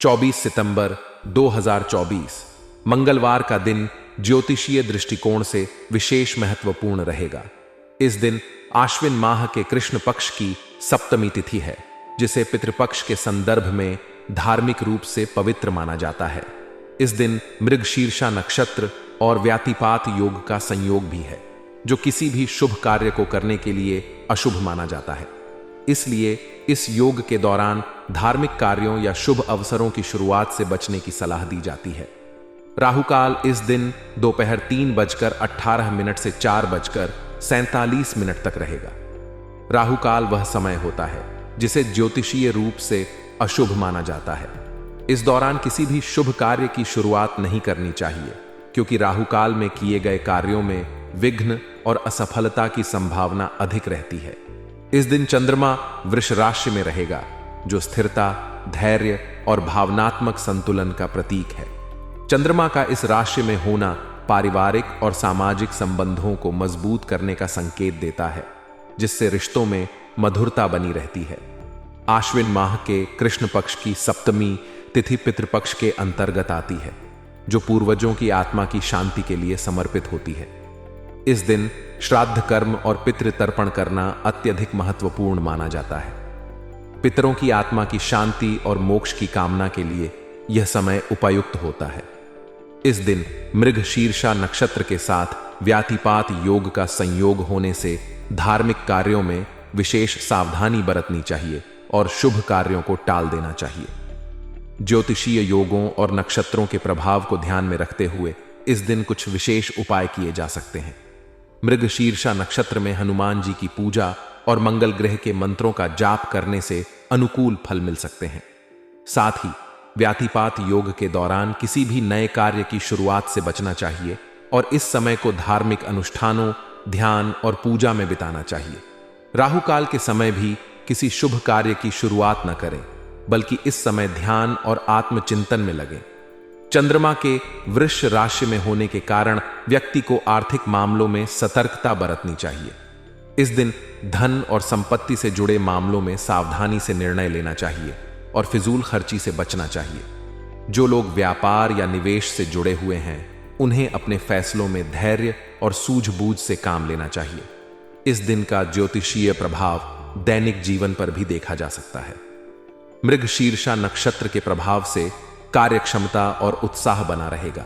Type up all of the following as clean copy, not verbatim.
24 सितंबर 2024 मंगलवार का दिन ज्योतिषीय दृष्टिकोण से विशेष महत्वपूर्ण रहेगा। इस दिन आश्विन माह के कृष्ण पक्ष की सप्तमी तिथि है, जिसे पितृपक्ष के संदर्भ में धार्मिक रूप से पवित्र माना जाता है। इस दिन मृगशीर्षा नक्षत्र और व्यातिपात योग का संयोग भी है, जो किसी भी शुभ कार्य को करने के लिए अशुभ माना जाता है। इसलिए इस योग के दौरान धार्मिक कार्यों या शुभ अवसरों की शुरुआत से बचने की सलाह दी जाती है। राहुकाल इस दिन दोपहर 3:18 से 4:47 तक रहेगा। राहुकाल वह समय होता है जिसे ज्योतिषीय रूप से अशुभ माना जाता है। इस दौरान किसी भी शुभ कार्य की शुरुआत नहीं करनी चाहिए, क्योंकि राहुकाल में किए गए कार्यों में विघ्न और असफलता की संभावना अधिक रहती है। इस दिन चंद्रमा वृष राशि में रहेगा, जो स्थिरता, धैर्य और भावनात्मक संतुलन का प्रतीक है। चंद्रमा का इस राशि में होना पारिवारिक और सामाजिक संबंधों को मजबूत करने का संकेत देता है, जिससे रिश्तों में मधुरता बनी रहती है। आश्विन माह के कृष्ण पक्ष की सप्तमी तिथि पितृपक्ष के अंतर्गत आती है, जो पूर्वजों की आत्मा की शांति के लिए समर्पित होती है। इस दिन श्राद्ध कर्म और पितृ तर्पण करना अत्यधिक महत्वपूर्ण माना जाता है। पितरों की आत्मा की शांति और मोक्ष की कामना के लिए यह समय उपयुक्त होता है। इस दिन मृगशीर्षा नक्षत्र के साथ व्यातिपात योग का संयोग होने से धार्मिक कार्यों में विशेष सावधानी बरतनी चाहिए और शुभ कार्यों को टाल देना चाहिए। ज्योतिषीय योगों और नक्षत्रों के प्रभाव को ध्यान में रखते हुए इस दिन कुछ विशेष उपाय किए जा सकते हैं। मृगशीर्षा नक्षत्र में हनुमान जी की पूजा और मंगल ग्रह के मंत्रों का जाप करने से अनुकूल फल मिल सकते हैं। साथ ही व्यातिपात योग के दौरान किसी भी नए कार्य की शुरुआत से बचना चाहिए और इस समय को धार्मिक अनुष्ठानों, ध्यान और पूजा में बिताना चाहिए। राहुकाल के समय भी किसी शुभ कार्य की शुरुआत न करें, बल्कि इस समय ध्यान और आत्मचिंतन में लगें। चंद्रमा के वृष राशि में होने के कारण व्यक्ति को आर्थिक मामलों में सतर्कता बरतनी चाहिए। इस दिन धन और संपत्ति से जुड़े मामलों में सावधानी से निर्णय लेना चाहिए और फिजूल खर्ची से बचना चाहिए। जो लोग व्यापार या निवेश से जुड़े हुए हैं, उन्हें अपने फैसलों में धैर्य और सूझबूझ से काम लेना चाहिए। इस दिन का ज्योतिषीय प्रभाव दैनिक जीवन पर भी देखा जा सकता है। मृगशीर्षा नक्षत्र के प्रभाव से कार्यक्षमता और उत्साह बना रहेगा,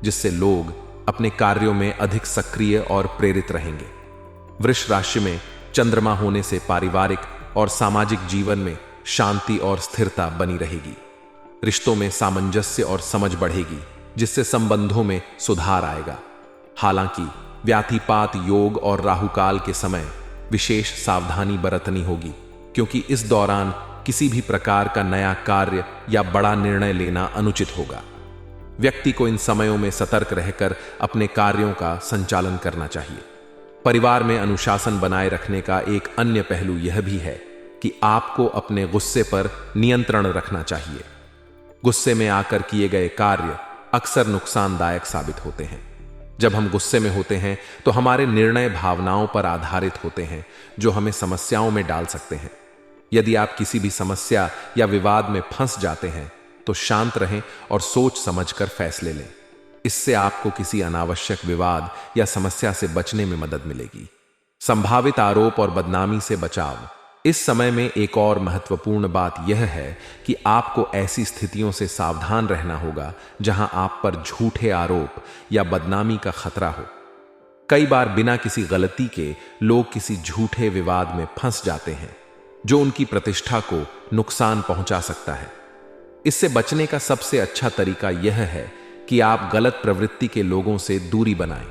जिससे लोग अपने कार्यों में अधिक सक्रिय और प्रेरित रहेंगे। वृष राशि में चंद्रमा होने से पारिवारिक और सामाजिक जीवन में शांति और स्थिरता बनी रहेगी। रिश्तों में सामंजस्य और समझ बढ़ेगी, जिससे संबंधों में सुधार आएगा। हालांकि व्यातिपात योग और राहुकाल के समय विशेष सावधानी बरतनी होगी, क्योंकि इस दौरान किसी भी प्रकार का नया कार्य या बड़ा निर्णय लेना अनुचित होगा। व्यक्ति को इन समयों में सतर्क रहकर अपने कार्यों का संचालन करना चाहिए। परिवार में अनुशासन बनाए रखने का एक अन्य पहलू यह भी है कि आपको अपने गुस्से पर नियंत्रण रखना चाहिए। गुस्से में आकर किए गए कार्य अक्सर नुकसानदायक साबित होते हैं। जब हम गुस्से में होते हैं तो हमारे निर्णय भावनाओं पर आधारित होते हैं, जो हमें समस्याओं में डाल सकते हैं। यदि आप किसी भी समस्या या विवाद में फंस जाते हैं, तो शांत रहें और सोच समझकर फैसले लें। इससे आपको किसी अनावश्यक विवाद या समस्या से बचने में मदद मिलेगी। संभावित आरोप और बदनामी से बचाव। इस समय में एक और महत्वपूर्ण बात यह है कि आपको ऐसी स्थितियों से सावधान रहना होगा जहां आप पर झूठे आरोप या बदनामी का खतरा हो। कई बार बिना किसी गलती के लोग किसी झूठे विवाद में फंस जाते हैं, जो उनकी प्रतिष्ठा को नुकसान पहुंचा सकता है। इससे बचने का सबसे अच्छा तरीका यह है कि आप गलत प्रवृत्ति के लोगों से दूरी बनाएं।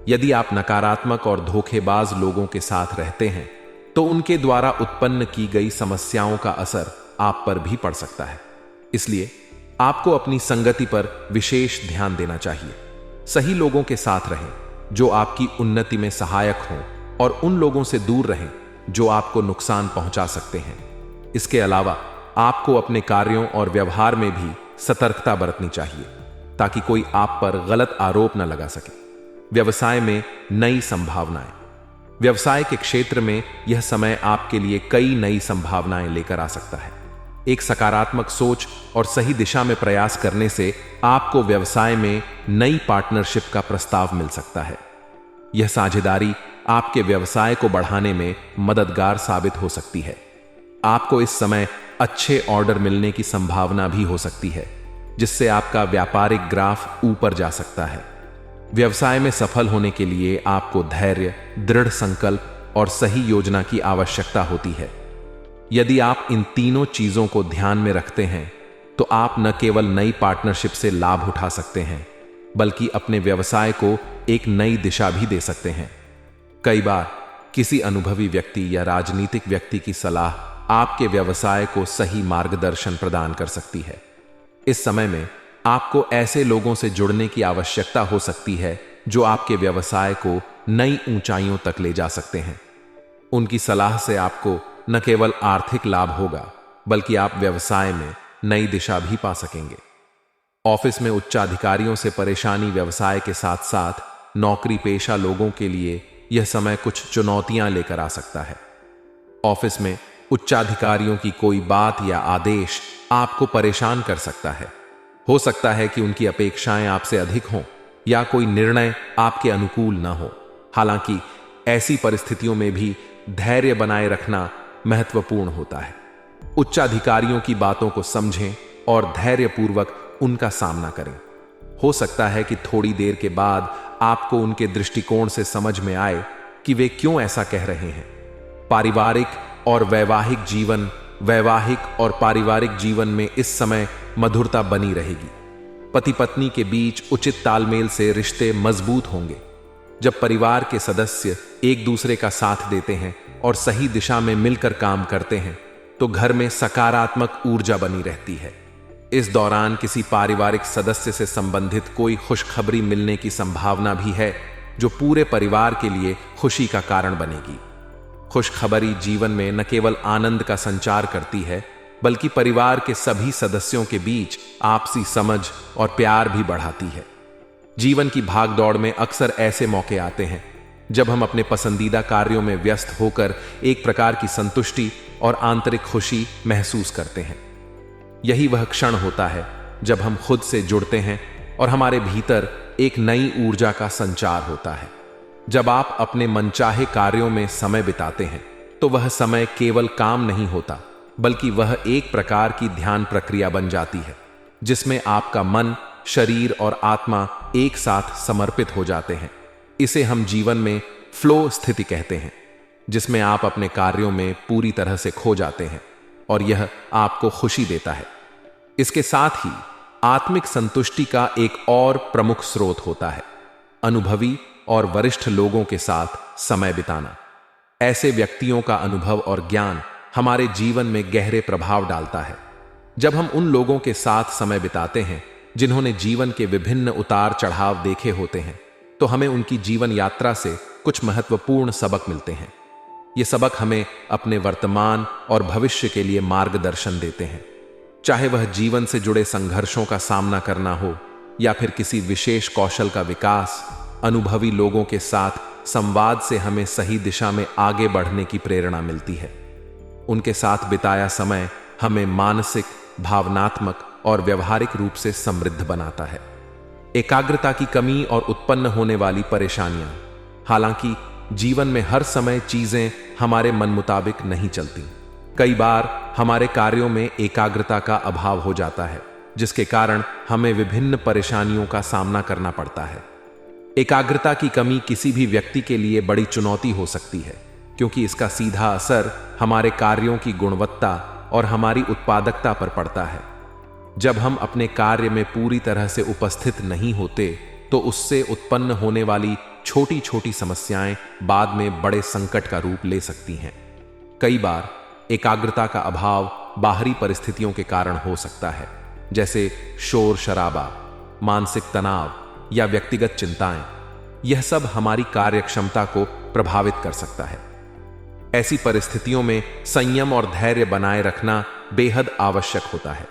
यदि आप नकारात्मक और धोखेबाज लोगों के साथ रहते हैं, तो उनके द्वारा उत्पन्न की गई समस्याओं का असर आप पर भी पड़ सकता है। इसलिए आपको अपनी संगति पर विशेष ध्यान देना चाहिए। सही लोगों के साथ रहें जो आपकी उन्नति में सहायक हों, और उन लोगों से दूर रहें जो आपको नुकसान पहुंचा सकते हैं। इसके अलावा आपको अपने कार्यों और व्यवहार में भी सतर्कता बरतनी चाहिए, ताकि कोई आप पर गलत आरोप न लगा सके। व्यवसाय में नई संभावनाएं। व्यवसाय के क्षेत्र में यह समय आपके लिए कई नई संभावनाएं लेकर आ सकता है। एक सकारात्मक सोच और सही दिशा में प्रयास करने से आपको व्यवसाय में नई पार्टनरशिप का प्रस्ताव मिल सकता है। यह साझेदारी आपके व्यवसाय को बढ़ाने में मददगार साबित हो सकती है। आपको इस समय अच्छे ऑर्डर मिलने की संभावना भी हो सकती है, जिससे आपका व्यापारिक ग्राफ ऊपर जा सकता है। व्यवसाय में सफल होने के लिए आपको धैर्य, दृढ़ संकल्प और सही योजना की आवश्यकता होती है। यदि आप इन तीनों चीजों को ध्यान में रखते हैं तो आप न केवल नई पार्टनरशिप से लाभ उठा सकते हैं, बल्कि अपने व्यवसाय को एक नई दिशा भी दे सकते हैं। कई बार किसी अनुभवी व्यक्ति या राजनीतिक व्यक्ति की सलाह आपके व्यवसाय को सही मार्गदर्शन प्रदान कर सकती है। इस समय में आपको ऐसे लोगों से जुड़ने की आवश्यकता हो सकती है जो आपके व्यवसाय को नई ऊंचाइयों तक ले जा सकते हैं। उनकी सलाह से आपको न केवल आर्थिक लाभ होगा, बल्कि आप व्यवसाय में नई दिशा भी पा सकेंगे। ऑफिस में उच्चाधिकारियों से परेशानी व्यवसाय के साथ साथ नौकरी पेशा लोगों के लिए यह समय कुछ चुनौतियां लेकर आ सकता है। ऑफिस में उच्चाधिकारियों की कोई बात या आदेश आपको परेशान कर सकता है। हो सकता है कि उनकी अपेक्षाएं आपसे अधिक हों या कोई निर्णय आपके अनुकूल न हो। हालांकि ऐसी परिस्थितियों में भी धैर्य बनाए रखना महत्वपूर्ण होता है। उच्चाधिकारियों की बातों को समझें और धैर्यपूर्वक उनका सामना करें। हो सकता है कि थोड़ी देर के बाद आपको उनके दृष्टिकोण से समझ में आए कि वे क्यों ऐसा कह रहे हैं। पारिवारिक और पारिवारिक जीवन में इस समय मधुरता बनी रहेगी। पति पत्नी के बीच उचित तालमेल से रिश्ते मजबूत होंगे। जब परिवार के सदस्य एक दूसरे का साथ देते हैं और सही दिशा में मिलकर काम करते हैं तो घर में सकारात्मक ऊर्जा बनी रहती है। इस दौरान किसी पारिवारिक सदस्य से संबंधित कोई खुशखबरी मिलने की संभावना भी है, जो पूरे परिवार के लिए खुशी का कारण बनेगी। खुशखबरी जीवन में न केवल आनंद का संचार करती है, बल्कि परिवार के सभी सदस्यों के बीच आपसी समझ और प्यार भी बढ़ाती है। जीवन की भागदौड़ में अक्सर ऐसे मौके आते हैं जब हम अपने पसंदीदा कार्यों में व्यस्त होकर एक प्रकार की संतुष्टि और आंतरिक खुशी महसूस करते हैं। यही वह क्षण होता है जब हम खुद से जुड़ते हैं और हमारे भीतर एक नई ऊर्जा का संचार होता है। जब आप अपने मनचाहे कार्यों में समय बिताते हैं तो वह समय केवल काम नहीं होता, बल्कि वह एक प्रकार की ध्यान प्रक्रिया बन जाती है, जिसमें आपका मन, शरीर और आत्मा एक साथ समर्पित हो जाते हैं। इसे हम जीवन में फ्लो स्थिति कहते हैं, जिसमें आप अपने कार्यों में पूरी तरह से खो जाते हैं और यह आपको खुशी देता है। इसके साथ ही आत्मिक संतुष्टि का एक और प्रमुख स्रोत होता है अनुभवी और वरिष्ठ लोगों के साथ समय बिताना। ऐसे व्यक्तियों का अनुभव और ज्ञान हमारे जीवन में गहरे प्रभाव डालता है। जब हम उन लोगों के साथ समय बिताते हैं जिन्होंने जीवन के विभिन्न उतार चढ़ाव देखे होते हैं, तो हमें उनकी जीवन यात्रा से कुछ महत्वपूर्ण सबक मिलते हैं। ये सबक हमें अपने वर्तमान और भविष्य के लिए मार्गदर्शन देते हैं। चाहे वह जीवन से जुड़े संघर्षों का सामना करना हो या फिर किसी विशेष कौशल का विकास, अनुभवी लोगों के साथ संवाद से हमें सही दिशा में आगे बढ़ने की प्रेरणा मिलती है। उनके साथ बिताया समय हमें मानसिक, भावनात्मक और व्यवहारिक रूप से समृद्ध बनाता है। एकाग्रता की कमी और उत्पन्न होने वाली परेशानियां। हालांकि जीवन में हर समय चीजें हमारे मन मुताबिक नहीं चलती। कई बार हमारे कार्यों में एकाग्रता का अभाव हो जाता है, जिसके कारण हमें विभिन्न परेशानियों का सामना करना पड़ता है। एकाग्रता की कमी किसी भी व्यक्ति के लिए बड़ी चुनौती हो सकती है, क्योंकि इसका सीधा असर हमारे कार्यों की गुणवत्ता और हमारी उत्पादकता पर पड़ता है। जब हम अपने कार्य में पूरी तरह से उपस्थित नहीं होते, तो उससे उत्पन्न होने वाली छोटी छोटी समस्याएं बाद में बड़े संकट का रूप ले सकती हैं। कई बार एकाग्रता का अभाव बाहरी परिस्थितियों के कारण हो सकता है, जैसे शोर शराबा, मानसिक तनाव या व्यक्तिगत चिंताएं। यह सब हमारी कार्यक्षमता को प्रभावित कर सकता है। ऐसी परिस्थितियों में संयम और धैर्य बनाए रखना बेहद आवश्यक होता है।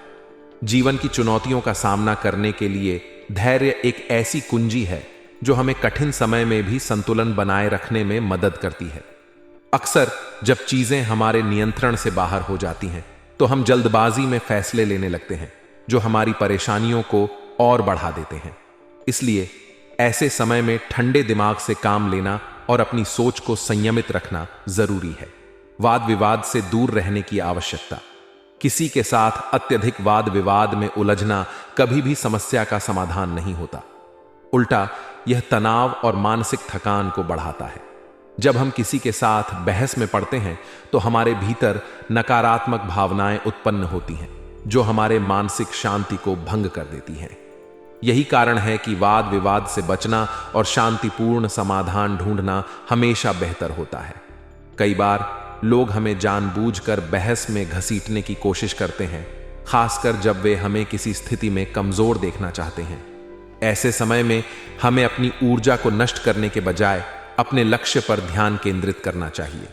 जीवन की चुनौतियों का सामना करने के लिए धैर्य एक ऐसी कुंजी है जो हमें कठिन समय में भी संतुलन बनाए रखने में मदद करती है। अक्सर जब चीजें हमारे नियंत्रण से बाहर हो जाती हैं, तो हम जल्दबाजी में फैसले लेने लगते हैं जो हमारी परेशानियों को और बढ़ा देते हैं। इसलिए ऐसे समय में ठंडे दिमाग से काम लेना और अपनी सोच को संयमित रखना जरूरी है। वाद विवाद से दूर रहने की आवश्यकता। किसी के साथ अत्यधिक वाद विवाद में उलझना कभी भी समस्या का समाधान नहीं होता। उल्टा यह तनाव और मानसिक थकान को बढ़ाता है। जब हम किसी के साथ बहस में पड़ते हैं तो हमारे भीतर नकारात्मक भावनाएं उत्पन्न होती हैं जो हमारे मानसिक शांति को भंग कर देती हैं। यही कारण है कि वाद विवाद से बचना और शांतिपूर्ण समाधान ढूंढना हमेशा बेहतर होता है। कई बार लोग हमें जानबूझकर बहस में घसीटने की कोशिश करते हैं, खासकर जब वे हमें किसी स्थिति में कमजोर देखना चाहते हैं। ऐसे समय में हमें अपनी ऊर्जा को नष्ट करने के बजाय अपने लक्ष्य पर ध्यान केंद्रित करना चाहिए।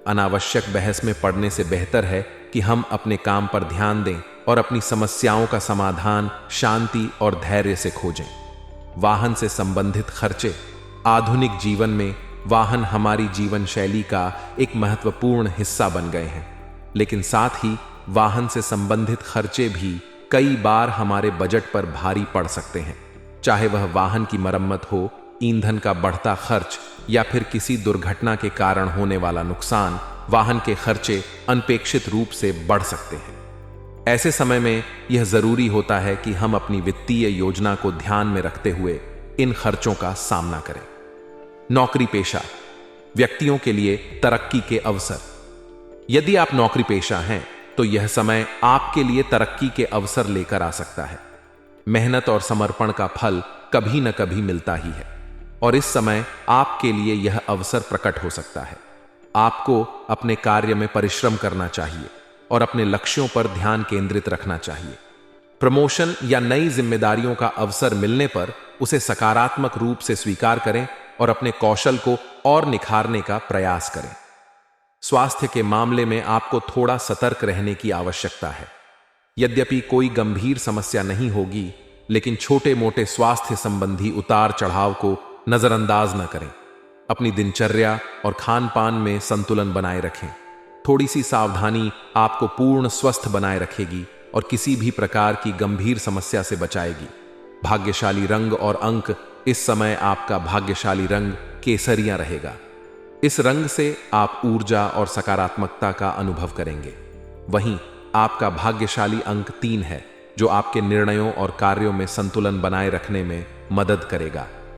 अनावश्यक बहस में पड़ने से बेहतर है कि हम अपने काम पर ध्यान दें और अपनी समस्याओं का समाधान शांति और धैर्य से खोजें। वाहन से संबंधित खर्चे। आधुनिक जीवन में वाहन हमारी जीवन शैली का एक महत्वपूर्ण हिस्सा बन गए हैं, लेकिन साथ ही वाहन से संबंधित खर्चे भी कई बार हमारे बजट पर भारी पड़ सकते हैं। चाहे वह वाहन की मरम्मत हो, ईंधन का बढ़ता खर्च या फिर किसी दुर्घटना के कारण होने वाला नुकसान, वाहन के खर्चे अनपेक्षित रूप से बढ़ सकते हैं। ऐसे समय में यह जरूरी होता है कि हम अपनी वित्तीय योजना को ध्यान में रखते हुए इन खर्चों का सामना करें। नौकरी पेशा व्यक्तियों के लिए तरक्की के अवसर। यदि आप नौकरी पेशा हैं तो यह समय आपके लिए तरक्की के अवसर लेकर आ सकता है। मेहनत और समर्पण का फल कभी न कभी मिलता ही है और इस समय आपके लिए यह अवसर प्रकट हो सकता है। आपको अपने कार्य में परिश्रम करना चाहिए और अपने लक्ष्यों पर ध्यान केंद्रित रखना चाहिए। प्रमोशन या नई जिम्मेदारियों का अवसर मिलने पर उसे सकारात्मक रूप से स्वीकार करें और अपने कौशल को और निखारने का प्रयास करें। स्वास्थ्य के मामले में आपको थोड़ा सतर्क रहने की आवश्यकता है। यद्यपि कोई गंभीर समस्या नहीं होगी, लेकिन छोटे मोटे स्वास्थ्य संबंधी उतार चढ़ाव को नजरअंदाज न करें। अपनी दिनचर्या और खान पान में संतुलन बनाए रखें। थोड़ी सी सावधानी आपको पूर्ण स्वस्थ बनाए रखेगी और किसी भी प्रकार की गंभीर समस्या से बचाएगी। भाग्यशाली रंग और अंक। इस समय आपका भाग्यशाली रंग केसरिया रहेगा। इस रंग से आप ऊर्जा और सकारात्मकता का अनुभव करेंगे। वहीं आपका भाग्यशाली अंक 3 है, जो आपके निर्णयों और कार्यों में संतुलन बनाए रखने में मदद करेगा।